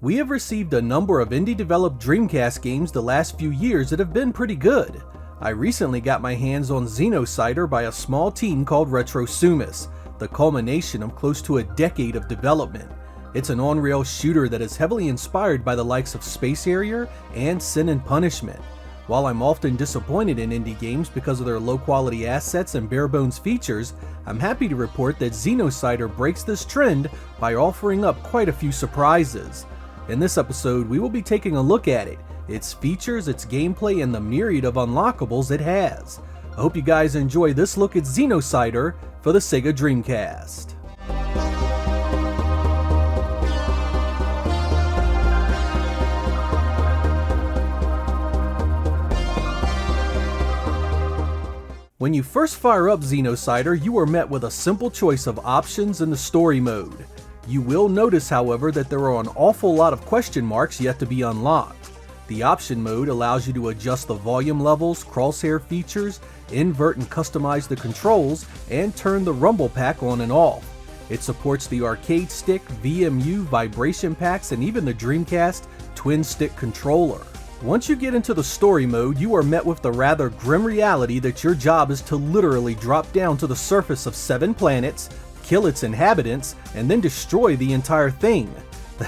We have received a number of indie-developed Dreamcast games the last few years that have been pretty good. I recently got my hands on Xenocider by a small team called Retrosumus, the culmination of close to a decade of development. It's an on-rail shooter that is heavily inspired by the likes of Space Harrier and Sin and Punishment. While I'm often disappointed in indie games because of their low-quality assets and bare-bones features, I'm happy to report that Xenocider breaks this trend by offering up quite a few surprises. In this episode, we will be taking a look at it, its features, its gameplay, and the myriad of unlockables it has. I hope you guys enjoy this look at Xenocider for the Sega Dreamcast. When you first fire up Xenocider, you are met with a simple choice of options in the story mode. You will notice, however, that there are an awful lot of question marks yet to be unlocked. The option mode allows you to adjust the volume levels, crosshair features, invert and customize the controls, and turn the rumble pack on and off. It supports the arcade stick, VMU, vibration packs, and even the Dreamcast twin stick controller. Once you get into the story mode, you are met with the rather grim reality that your job is to literally drop down to the surface of 7 planets, kill its inhabitants, and then destroy the entire thing.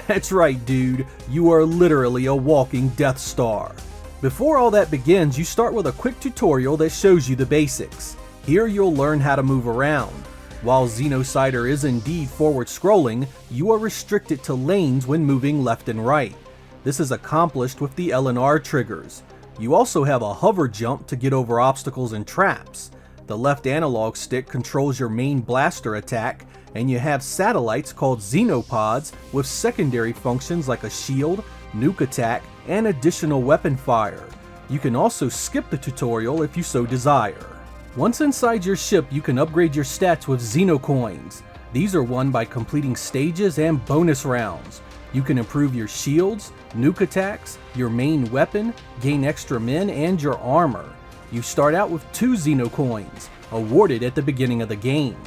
That's right, dude, you are literally a walking Death Star. Before all that begins, you start with a quick tutorial that shows you the basics. Here you'll learn how to move around. While Xenocider is indeed forward scrolling, you are restricted to lanes when moving left and right. This is accomplished with the L and R triggers. You also have a hover jump to get over obstacles and traps. The left analog stick controls your main blaster attack, and you have satellites called Xenopods with secondary functions like a shield, nuke attack, and additional weapon fire. You can also skip the tutorial if you so desire. Once inside your ship, you can upgrade your stats with Xenocoins. These are won by completing stages and bonus rounds. You can improve your shields, nuke attacks, your main weapon, gain extra men, and your armor. You start out with 2 Xenocoins, awarded at the beginning of the game.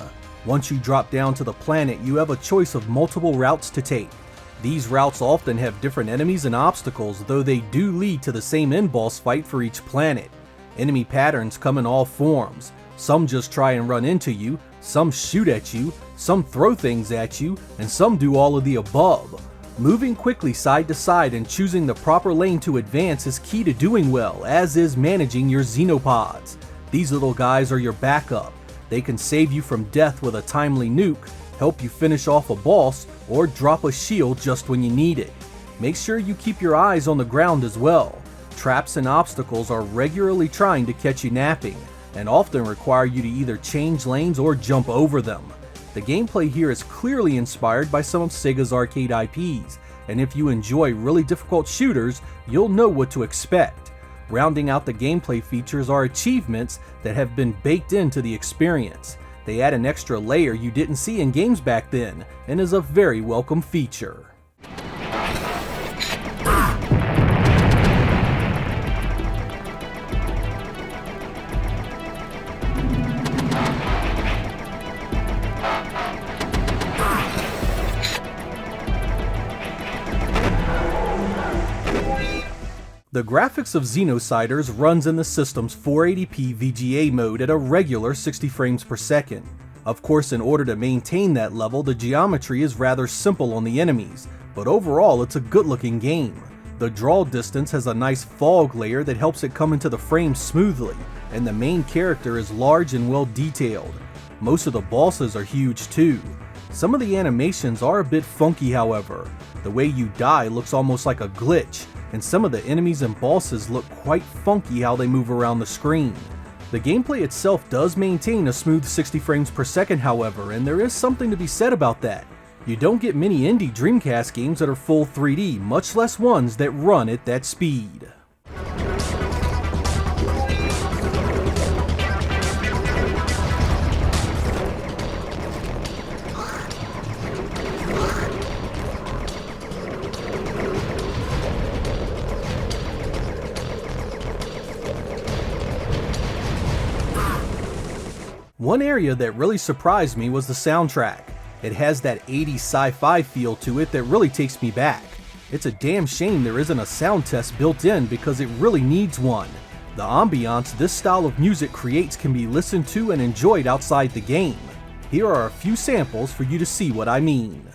Once you drop down to the planet, you have a choice of multiple routes to take. These routes often have different enemies and obstacles, though they do lead to the same end boss fight for each planet. Enemy patterns come in all forms. Some just try and run into you, some shoot at you, some throw things at you, and some do all of the above. Moving quickly side to side and choosing the proper lane to advance is key to doing well, as is managing your Xenopods. These little guys are your backup. They can save you from death with a timely nuke, help you finish off a boss, or drop a shield just when you need it. Make sure you keep your eyes on the ground as well. Traps and obstacles are regularly trying to catch you napping, and often require you to either change lanes or jump over them. The gameplay here is clearly inspired by some of Sega's arcade IPs, and if you enjoy really difficult shooters, you'll know what to expect. Rounding out the gameplay features are achievements that have been baked into the experience. They add an extra layer you didn't see in games back then, and is a very welcome feature. The graphics of Xenocider runs in the system's 480p VGA mode at a regular 60 frames per second. Of course, in order to maintain that level, the geometry is rather simple on the enemies, but overall it's a good looking game. The draw distance has a nice fog layer that helps it come into the frame smoothly, and the main character is large and well detailed. Most of the bosses are huge too. Some of the animations are a bit funky, however. The way you die looks almost like a glitch, and some of the enemies and bosses look quite funky how they move around the screen. The gameplay itself does maintain a smooth 60 frames per second, however, and there is something to be said about that. You don't get many indie Dreamcast games that are full 3D, much less ones that run at that speed. One area that really surprised me was the soundtrack. It has that 80s sci-fi feel to it that really takes me back. It's a damn shame there isn't a sound test built in because it really needs one. The ambiance this style of music creates can be listened to and enjoyed outside the game. Here are a few samples for you to see what I mean.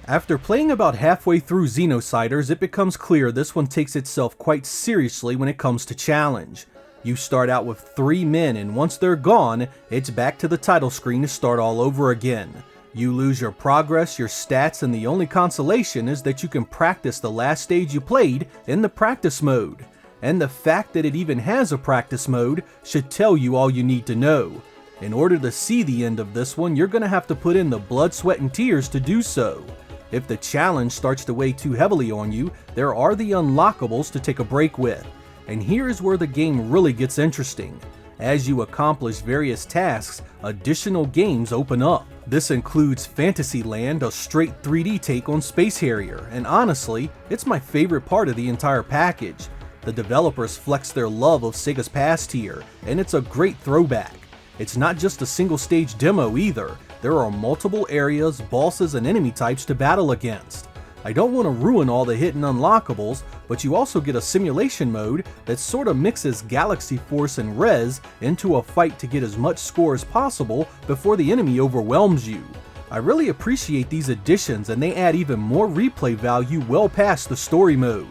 After playing about halfway through Xenociders, it becomes clear this one takes itself quite seriously when it comes to challenge. You start out with 3 men, and once they're gone, it's back to the title screen to start all over again. You lose your progress, your stats, and the only consolation is that you can practice the last stage you played in the practice mode. And the fact that it even has a practice mode should tell you all you need to know. In order to see the end of this one, you're gonna have to put in the blood, sweat, and tears to do so. If the challenge starts to weigh too heavily on you, there are the unlockables to take a break with. And here is where the game really gets interesting. As you accomplish various tasks, additional games open up. This includes Fantasyland, a straight 3D take on Space Harrier, and honestly, it's my favorite part of the entire package. The developers flex their love of Sega's past here, and it's a great throwback. It's not just a single stage demo either. There are multiple areas, bosses, and enemy types to battle against. I don't want to ruin all the hidden unlockables, but you also get a simulation mode that sort of mixes Galaxy Force and Res into a fight to get as much score as possible before the enemy overwhelms you. I really appreciate these additions, and they add even more replay value well past the story mode.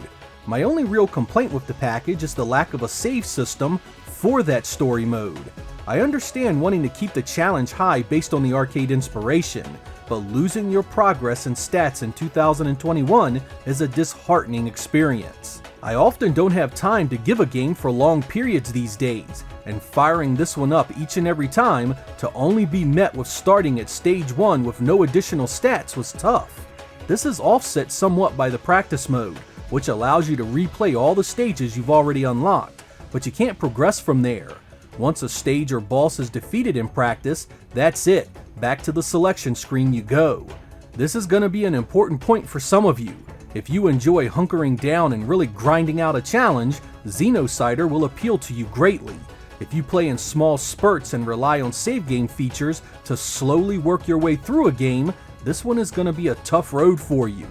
My only real complaint with the package is the lack of a save system for that story mode. I understand wanting to keep the challenge high based on the arcade inspiration, but losing your progress and stats in 2021 is a disheartening experience. I often don't have time to give a game for long periods these days, and firing this one up each and every time to only be met with starting at stage 1 with no additional stats was tough. This is offset somewhat by the practice mode, which allows you to replay all the stages you've already unlocked, but you can't progress from there. Once a stage or boss is defeated in practice, that's it, back to the selection screen you go. This is going to be an important point for some of you. If you enjoy hunkering down and really grinding out a challenge, Xenocider will appeal to you greatly. If you play in small spurts and rely on save game features to slowly work your way through a game, this one is going to be a tough road for you.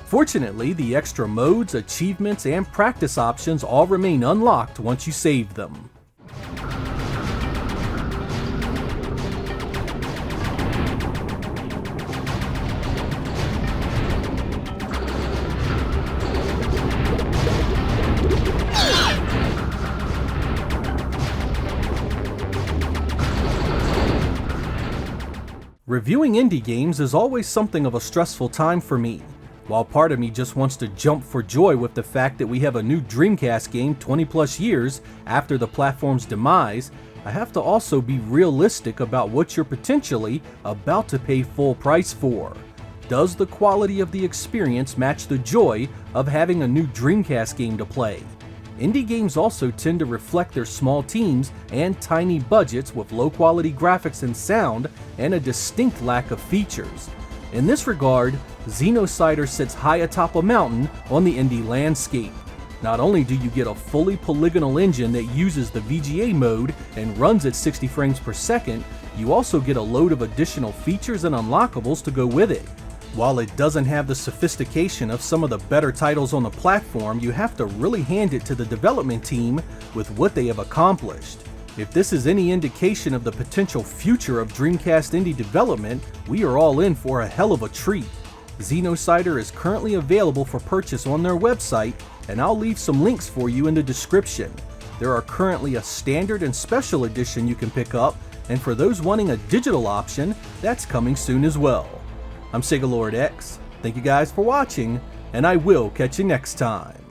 Fortunately, the extra modes, achievements, and practice options all remain unlocked once you save them. Reviewing indie games is always something of a stressful time for me. While part of me just wants to jump for joy with the fact that we have a new Dreamcast game 20 plus years after the platform's demise, I have to also be realistic about what you're potentially about to pay full price for. Does the quality of the experience match the joy of having a new Dreamcast game to play? Indie games also tend to reflect their small teams and tiny budgets with low quality graphics and sound and a distinct lack of features. In this regard, Xenocider sits high atop a mountain on the indie landscape. Not only do you get a fully polygonal engine that uses the VGA mode and runs at 60 frames per second, you also get a load of additional features and unlockables to go with it. While it doesn't have the sophistication of some of the better titles on the platform, you have to really hand it to the development team with what they have accomplished. If this is any indication of the potential future of Dreamcast indie development, we are all in for a hell of a treat. Xenocider is currently available for purchase on their website, and I'll leave some links for you in the description. There are currently a standard and special edition you can pick up, and for those wanting a digital option, that's coming soon as well. I'm Sega Lord X, thank you guys for watching, and I will catch you next time.